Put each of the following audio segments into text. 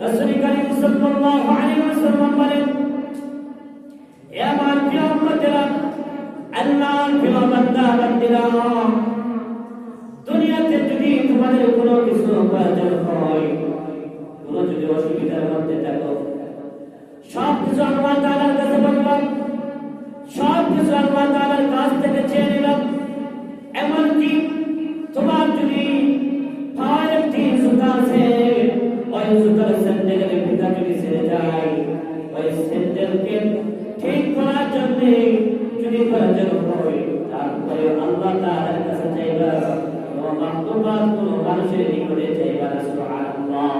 রাসূল করিম সাল্লাল্লাহু আলাইহি ওয়াসাল্লাম বলেন, হে আমার প্রিয় উম্মতেরা, আল্লাহর প্রিয় বান্দা বান্দীরা, দুনিয়াতে যদি তোমাদের কোনো কিছু প্রয়োজন হয়, কোনো যদি অসুবিধার মধ্যে থাকো, সব কিছু আল্লাহ তাআলার কাছে বললাম, সব কিছু আল্লাহ তাআলার কাছ থেকে চেয়ে নিলাম। এমনকি তোমার যদি পায়ের একটি জুতা আছে, ওই জুতার স্যান্ডেলের ভিতরে যদি ছেড়ে যায়, ওই স্যান্ডেলকে ঠিক করার জন্য যদি প্রয়োজন হয়, তারপরে আল্লাহ তাআলার কাছে চাইবা, কোনো মাখলুকাত কোনো মানুষের নিকটে চাইবা না। সুবহানাল্লাহ।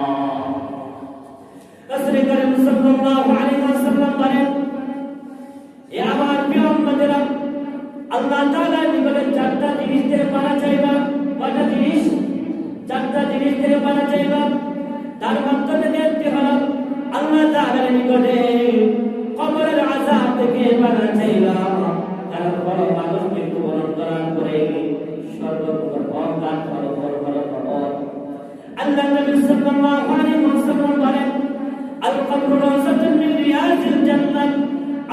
রাসূল করিম সাল্লাল্লাহু আলাইহি ওয়াসাল্লাম বলেন, এ আমার প্রিয় উম্মতেরা, আল্লাহ তাআলার নিকটে চারটা জিনিস থেকে পানা চাইবা। কয়টা জিনিস? চারটা জিনিস থেকে পানা চাইবা। তার মধ্যে থেকে একটি হলো আল্লাহ তাআলার নিকটে কবরের আযাব থেকে পানা চাইবা। কারণ বড় মানুষ মৃত্যুবরণ করার পরে সর্বপ্রথম অজ্ঞান হলো কবর। আল্লাহ নবী সাল্লাল্লাহু আলাইহি ওয়াসাল্লাম বলেন, আল কবরু রাওযাতুন মিন রিয়াজিল জান্নাহ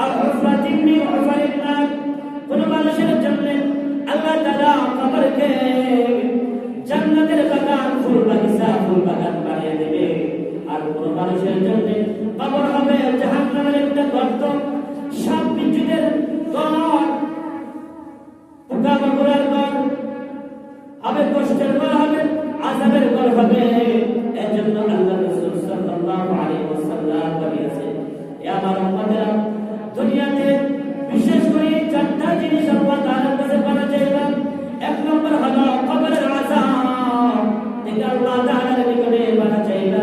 আও হুফরাতুন মিন হুফারিন নার। কোন মানুষের জন্য আল্লাহ তাআলা কবরকে জান্নাতের বাগান, ফুল বাগিচা, ফুল বাগান বানিয়ে দেবে। আর কোন মানুষের জন্য কবর হবে জাহান্নামের একটা গর্ত, সব বিচ্যুতের ঘর, পোকামাকড়ের ঘর হবে, কষ্টের ঘর হবে, আযাবের ঘর হবে। এজন্য আল্লাহ রাসূল সাল্লাল্লাহু আলাইহি ওয়াসাল্লাম বলেছেন, এ আমার উম্মতেরা, দুনিয়াতে বিশেষ করে চারটা জিনিস আল্লাহ তাআলার কাছে পানা চাইবা। এক নম্বর হলো কবরের আযাব থেকে আল্লাহ তাআলার নিকটে পানা চাইবা।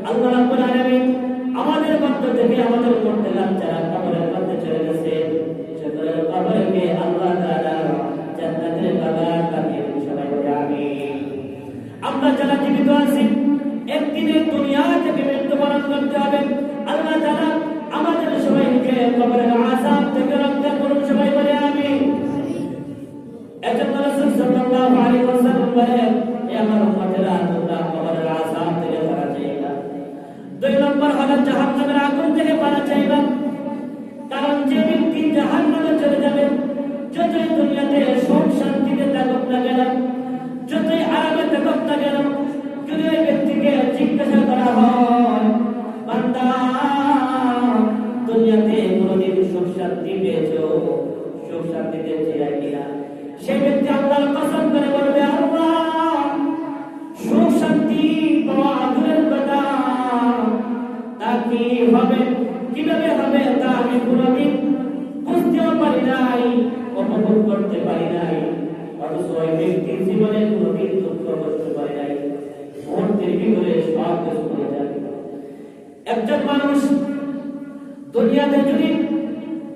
আল্লাহ রাব্বুল আলামিন আমাদের মধ্য থেকে আমাদের মধ্যে যারা কবরের মধ্যে চলে গেছে, সেগুলোর কবরকে আল্লাহ তাআলা জান্নাতের বাগান বানিয়ে দিবেন। সবাই বলে আমিন। আমরা যারা জীবিত আছি, একদিনে দুনিয়া থেকে মৃত্যুবরণ করতে হবে। আল্লাহ তাআলা আমাদের সবাইকে কবরের আযাব থেকে রক্ষা করুন। সবাই বলে আমিন। এজন্য রাসূল সাল্লাল্লাহু আলাইহি ওয়াসাল্লাম বলেন, হে আমার উম্মতেরা, তোমরা কবরের আযাব থেকে পানা চাইবা। দুই নম্বর হলো জাহান্নামের আগুন থেকে পানা চাইবা। কারণ যে ব্যক্তি জাহান্নামে চলে যাবে, যতই দুনিয়াতে সুখ শান্তিতে থাকুক না কেন, যতই আরামে থাকুক না কেন, যদি ওই ব্যক্তিকে জিজ্ঞাসা করা হয়, বান্দা দুনিয়াতে কোনদিন সুখ শান্তি পেয়েছো, সুখ শান্তিতে ছিলা কিনা, সেই ব্যক্তি আল্লাহর কসম করে বলবে, আল্লাহ সুখ শান্তি পাওয়া দূরের কথা, তা কি হবে, কিভাবে হবে তা আমি কোনদিন বুঝতেও পারি নাই, উপভোগ করতে পারি নাই। অথচ ওই ব্যক্তি জীবনে কোনদিন দুঃখ করতে পারি নাই, মুহূর্তের ভিতরে সব কিছু করে যায়। একজন মানুষ দুনিয়াতে যদি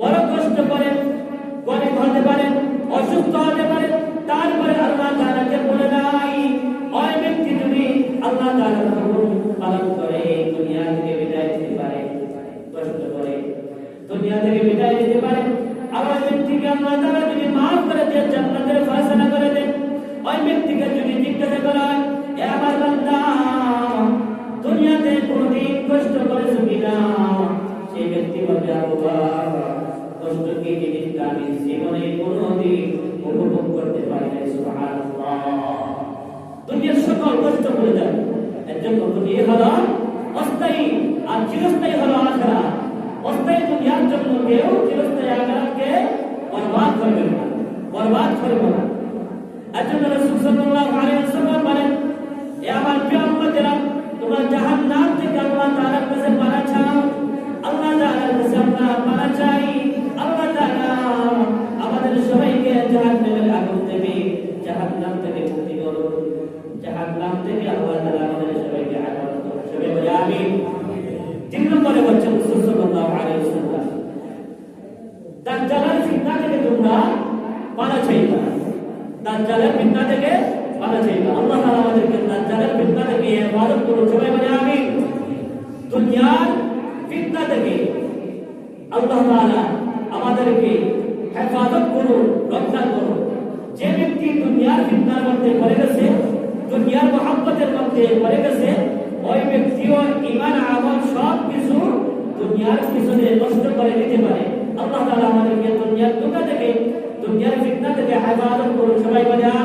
বড় কষ্ট করে, গরিব হতে পারে, অসুস্থ হতে পারে, তারপরে আল্লাহ তাআলাকে বলে নাই, ওই ব্যক্তি যদি আল্লাহ তাআলার হুকুম পালন করে দুনিয়া থেকে বিদায় নিতে পারে, কষ্ট করে দুনিয়া থেকে বিদায় নিতে পারে, আর ওই ব্যক্তিকে আল্লাহ তাআলা যদি মাফ করে দেন, জান্নাতের ফয়সালা করে দেন, ওই ব্যক্তিকে যদি জিজ্ঞাসা করা, এ আমার বান্দা দুনিয়াতে কোনদিন কষ্ট করেছো কিনা, সেই ব্যক্তি বলবে, আল্লাহ কষ্ট কি জিনিসটা আমি জীবনে কোনদিন উপভোগ করতে পারি নাই। সুবহানাল্লাহ। দুনিয়ার সকল কষ্ট করে যাবে। এর জন্য দুনিয়া হলো অস্থায়ী, আর চিরস্থায়ী হলো আখিরাত। অস্থায়ী দুনিয়ার জন্য কেউ চিরস্থায়ী আখিরাতকে বরবাদ করবে না, বরবাদ করবে না। এর জন্য রাসূল সাল্লাল্লাহু আলাইহি ওয়াসাল্লাম বলেন, এ আমার প্রিয় উম্মতেরা, তোমরা জাহান্নাম থেকে আল্লাহ তাআলার কাছে পানা চাও। আল্লাহ তাআলার কাছে আমরা পানা চাই। আল্লাহ তাআলা আমাদের সবাইকে জাহান্নামের আগুন থেকে, জাহান্নাম থেকে মুক্তি করুন। জাহান্নাম থেকে আল্লাহ তাআলা আমাদের সবাইকে আগুন করুন। সবাই বলে আমিন। তিন নম্বরে হচ্ছে রাসূল সাল্লাল্লাহু আলাইহি ওয়াসাল্লাম, দাজ্জালের ফিতনা থেকে তোমরা পানা চাইবা। দাজ্জালের ফিতনা থেকে পানা চাইবা। আল্লাহ তাআলা আমাদেরকে দাজ্জালের ফিতনা থেকে হেফাজত করুন। সবাই বলে আমিন। দুনিয়ার ফিতনা থেকে আল্লাহ তাআলা আমাদেরকে হেফাজত করুন, রক্ষা করুন। যে ব্যক্তি দুনিয়ার ফিতনার মধ্যে পড়ে গেছে, দুনিয়ার মহব্বতের মধ্যে পড়ে গেছে, ওই ব্যক্তিও ঈমান দুনিয়ার পিছনে নষ্ট করে দিতে পারে। আল্লাহ তাআলা আমাদেরকে দুনিয়ার ধোঁকা থেকে, দুনিয়ার ফিতনা থেকে হেফাজত করুন। সবাই বলে আমিন।